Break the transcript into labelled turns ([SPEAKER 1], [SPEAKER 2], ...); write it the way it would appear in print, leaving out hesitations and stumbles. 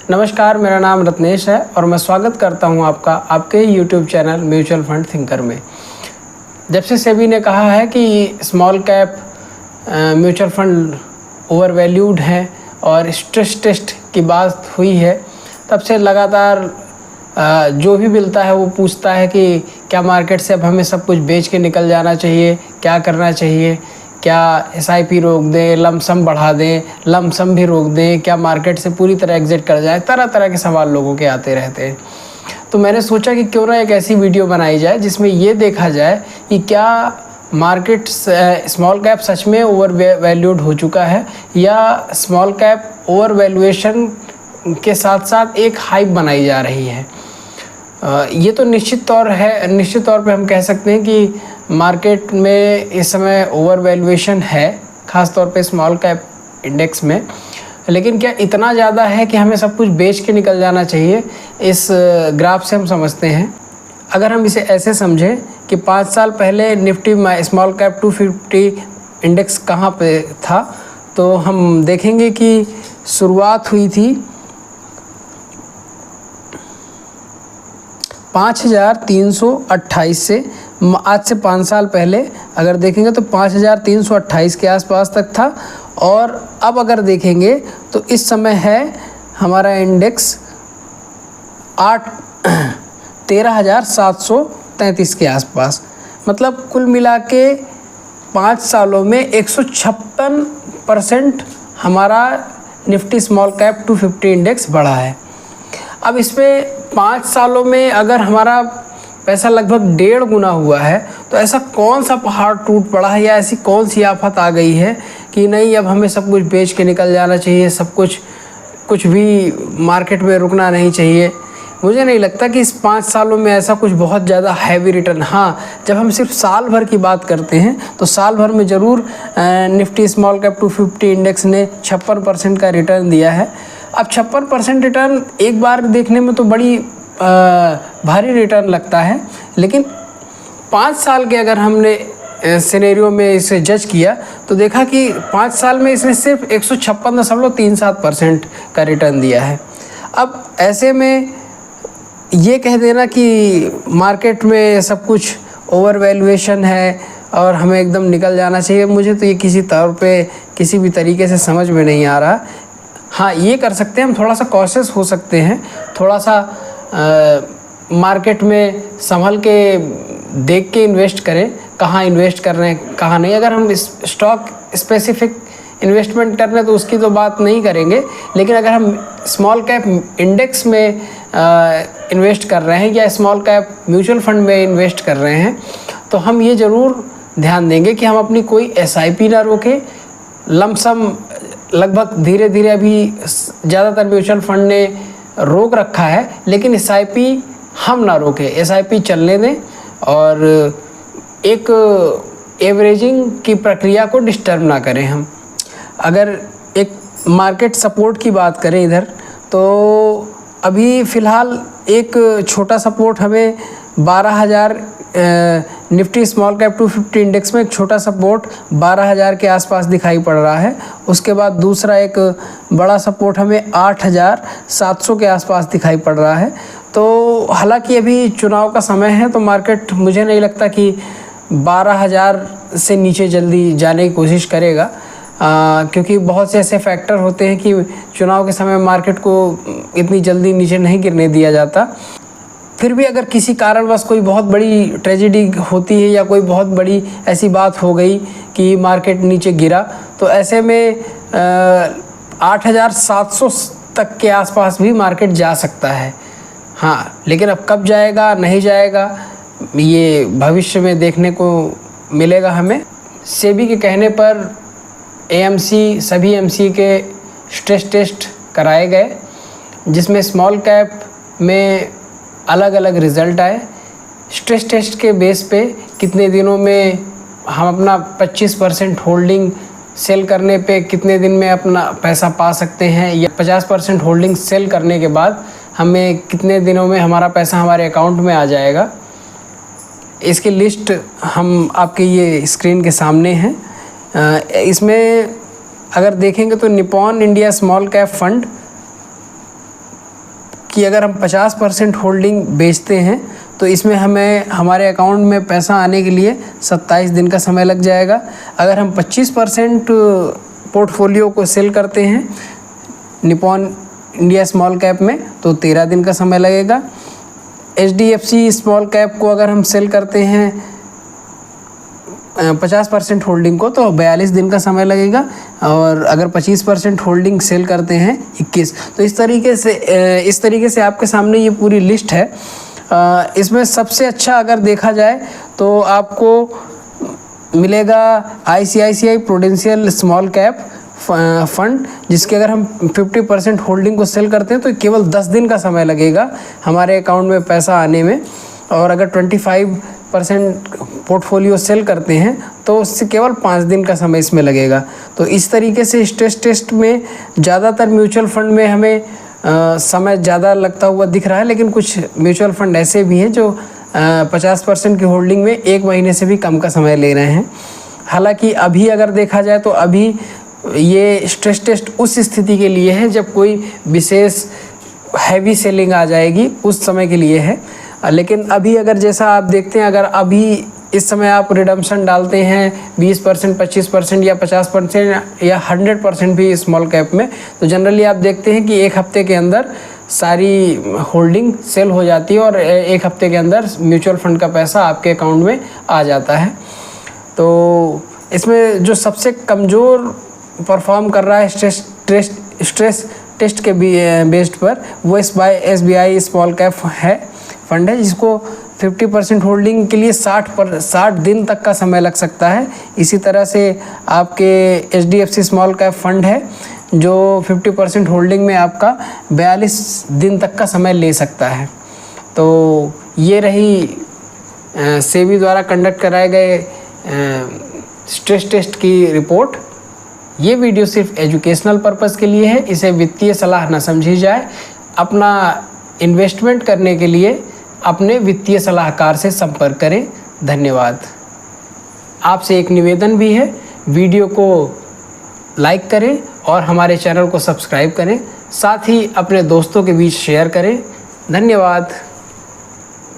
[SPEAKER 1] नमस्कार, मेरा नाम रत्नेश है और मैं स्वागत करता हूं आपका आपके YouTube channel mutual fund thinker में। जब से सेबी ने कहा है कि small cap mutual fund over valued हैं और स्ट्रेस टेस्ट की बात हुई है, तब से लगातार जो भी मिलता है वो पूछता है कि क्या मार्केट से अब हमें सब कुछ बेच के निकल जाना चाहिए, क्या करना चाहिए, क्या एसआईपी रोक दें, लमसम बढ़ा दें, लमसम भी रोक दें, क्या मार्केट से पूरी तरह एग्जिट कर जाए। तरह तरह के सवाल लोगों के आते रहते हैं। तो मैंने सोचा कि क्यों ना एक ऐसी वीडियो बनाई जाए जिसमें ये देखा जाए कि क्या मार्केट स्मॉल कैप सच में ओवर वैल्यूड हो चुका है या स्मॉल कैप ओवर वैल्यूएशन के साथ साथ एक हाइप बनाई जा रही है। ये तो निश्चित तौर पे हम कह सकते हैं कि मार्केट में इस समय ओवर वैल्यूएशन है, ख़ास तौर पे स्मॉल कैप इंडेक्स में। लेकिन क्या इतना ज़्यादा है कि हमें सब कुछ बेच के निकल जाना चाहिए? इस ग्राफ से हम समझते हैं। अगर हम इसे ऐसे समझें कि 5 साल पहले निफ्टी स्मॉल कैप 250 इंडेक्स कहाँ पे था, तो हम देखेंगे कि शुरुआत हुई थी 5328 से। आज से 5 साल पहले अगर देखेंगे तो 5328 के आसपास तक था, और अब अगर देखेंगे तो इस समय है हमारा इंडेक्स 13,733 के आसपास। मतलब कुल मिला के 5 सालों में 156% हमारा निफ्टी स्मॉल कैप 250 इंडेक्स बढ़ा है। अब इसमें 5 सालों में अगर हमारा पैसा लगभग 1.5 गुना हुआ है, तो ऐसा कौन सा पहाड़ टूट पड़ा है या ऐसी कौन सी आफत आ गई है कि नहीं अब हमें सब कुछ बेच के निकल जाना चाहिए, सब कुछ भी मार्केट में रुकना नहीं चाहिए। मुझे नहीं लगता कि इस 5 सालों में ऐसा कुछ बहुत ज़्यादा हैवी रिटर्न। हाँ, जब हम सिर्फ साल भर की बात करते हैं तो साल भर में ज़रूर निफ्टी स्मॉल कैप 250 इंडेक्स ने 56% का रिटर्न दिया है। अब 56% रिटर्न एक बार देखने में तो बड़ी भारी रिटर्न लगता है, लेकिन 5 साल के अगर हमने सिनेरियो में इसे जज किया तो देखा कि 5 साल में इसने सिर्फ 156.37% का रिटर्न दिया है। अब ऐसे में ये कह देना कि मार्केट में सब कुछ ओवर वैल्यूएशन है और हमें एकदम निकल जाना चाहिए, मुझे तो ये किसी तौर पे किसी भी तरीके से समझ में नहीं आ रहा। हाँ, ये कर सकते हैं, हम थोड़ा सा कॉशियस हो सकते हैं, थोड़ा सा मार्केट में संभल के देख के इन्वेस्ट करें, कहाँ इन्वेस्ट कर रहे हैं कहाँ नहीं। अगर हम स्टॉक स्पेसिफिक इन्वेस्टमेंट कर रहे हैं तो उसकी तो बात नहीं करेंगे, लेकिन अगर हम स्मॉल कैप इंडेक्स में इन्वेस्ट कर रहे हैं या स्मॉल कैप म्यूचुअल फंड में इन्वेस्ट कर रहे हैं तो हम ये ज़रूर ध्यान देंगे कि हम अपनी कोई एसआईपी ना रोकें। लमसम लगभग धीरे धीरे अभी ज़्यादातर म्यूचुअल फंड ने रोक रखा है, लेकिन एसआईपी हम ना रोकें, एसआईपी चलने दें और एक एवरेजिंग की प्रक्रिया को डिस्टर्ब ना करें। हम अगर एक मार्केट सपोर्ट की बात करें इधर, तो अभी फ़िलहाल एक छोटा सपोर्ट हमें 12,000 निफ्टी स्मॉल कैप 250 इंडेक्स में एक छोटा सपोर्ट 12,000 के आसपास दिखाई पड़ रहा है। उसके बाद दूसरा एक बड़ा सपोर्ट हमें 8,700 के आसपास दिखाई पड़ रहा है। तो हालांकि अभी चुनाव का समय है तो मार्केट मुझे नहीं लगता कि 12,000 से नीचे जल्दी जाने की कोशिश करेगा, क्योंकि बहुत से ऐसे फैक्टर होते हैं कि चुनाव के समय मार्केट को इतनी जल्दी नीचे नहीं गिरने दिया जाता। फिर भी अगर किसी कारणवश कोई बहुत बड़ी ट्रेजेडी होती है या कोई बहुत बड़ी ऐसी बात हो गई कि मार्केट नीचे गिरा, तो ऐसे में 8,700 तक के आसपास भी मार्केट जा सकता है। हाँ, लेकिन अब कब जाएगा नहीं जाएगा ये भविष्य में देखने को मिलेगा हमें। सेबी के कहने पर एएमसी सभी एमसी के स्ट्रेस टेस्ट कराए गए, जिसमें स्मॉल कैप में अलग अलग रिज़ल्ट आए। स्ट्रेस टेस्ट के बेस पे कितने दिनों में हम अपना 25% होल्डिंग सेल करने पे कितने दिन में अपना पैसा पा सकते हैं, या 50% होल्डिंग सेल करने के बाद हमें कितने दिनों में हमारा पैसा हमारे अकाउंट में आ जाएगा, इसकी लिस्ट हम आपके ये स्क्रीन के सामने हैं। इसमें अगर देखेंगे तो Nippon India small cap fund कि अगर हम 50% होल्डिंग बेचते हैं तो इसमें हमें हमारे अकाउंट में पैसा आने के लिए 27 दिन का समय लग जाएगा। अगर हम 25% पोर्टफोलियो को सेल करते हैं निपॉन इंडिया स्मॉल कैप में तो 13 दिन का समय लगेगा। HDFC स्मॉल कैप को अगर हम सेल करते हैं 50% होल्डिंग को तो 42 दिन का समय लगेगा, और अगर 25% होल्डिंग सेल करते हैं 21। तो इस तरीके से आपके सामने ये पूरी लिस्ट है। इसमें सबसे अच्छा अगर देखा जाए तो आपको मिलेगा ICICI prudential small cap fund, जिसके अगर हम 50% होल्डिंग को सेल करते हैं तो केवल 10 दिन का समय लगेगा हमारे अकाउंट में पैसा आने में, और अगर 25% पोर्टफोलियो सेल करते हैं तो उससे केवल 5 दिन का समय इसमें लगेगा। तो इस तरीके से स्ट्रेस टेस्ट में ज़्यादातर म्यूचुअल फंड में हमें समय ज़्यादा लगता हुआ दिख रहा है, लेकिन कुछ म्यूचुअल फंड ऐसे भी हैं जो 50% की होल्डिंग में 1 महीने से भी कम का समय ले रहे हैं। हालांकि अभी अगर देखा जाए तो अभी ये स्ट्रेस टेस्ट उस स्थिति के लिए है जब कोई विशेष हैवी सेलिंग आ जाएगी, उस समय के लिए है। लेकिन अभी अगर जैसा आप देखते हैं, अगर अभी इस समय आप रिडम्पशन डालते हैं 20%, 25% या 50% या 100% भी स्मॉल कैप में, तो जनरली आप देखते हैं कि 1 हफ्ते के अंदर सारी होल्डिंग सेल हो जाती है और 1 हफ्ते के अंदर म्यूचुअल फंड का पैसा आपके अकाउंट में आ जाता है। तो इसमें जो सबसे कमज़ोर परफॉर्म कर रहा है स्ट्रेस टेस्ट के बेस्ड पर वो SBI स्मॉल कैप फंड है, जिसको 50% होल्डिंग के लिए 60 दिन तक का समय लग सकता है। इसी तरह से आपके HDFC स्मॉल कैप फंड है जो 50% होल्डिंग में आपका 42 दिन तक का समय ले सकता है। तो ये रही सेबी द्वारा कंडक्ट कराए गए स्ट्रेस टेस्ट की रिपोर्ट। ये वीडियो सिर्फ एजुकेशनल पर्पज़ के लिए है, इसे वित्तीय सलाह न समझी जाए। अपना इन्वेस्टमेंट करने के लिए अपने वित्तीय सलाहकार से संपर्क करें। धन्यवाद। आपसे एक निवेदन भी है, वीडियो को लाइक करें और हमारे चैनल को सब्सक्राइब करें, साथ ही अपने दोस्तों के बीच शेयर करें। धन्यवाद।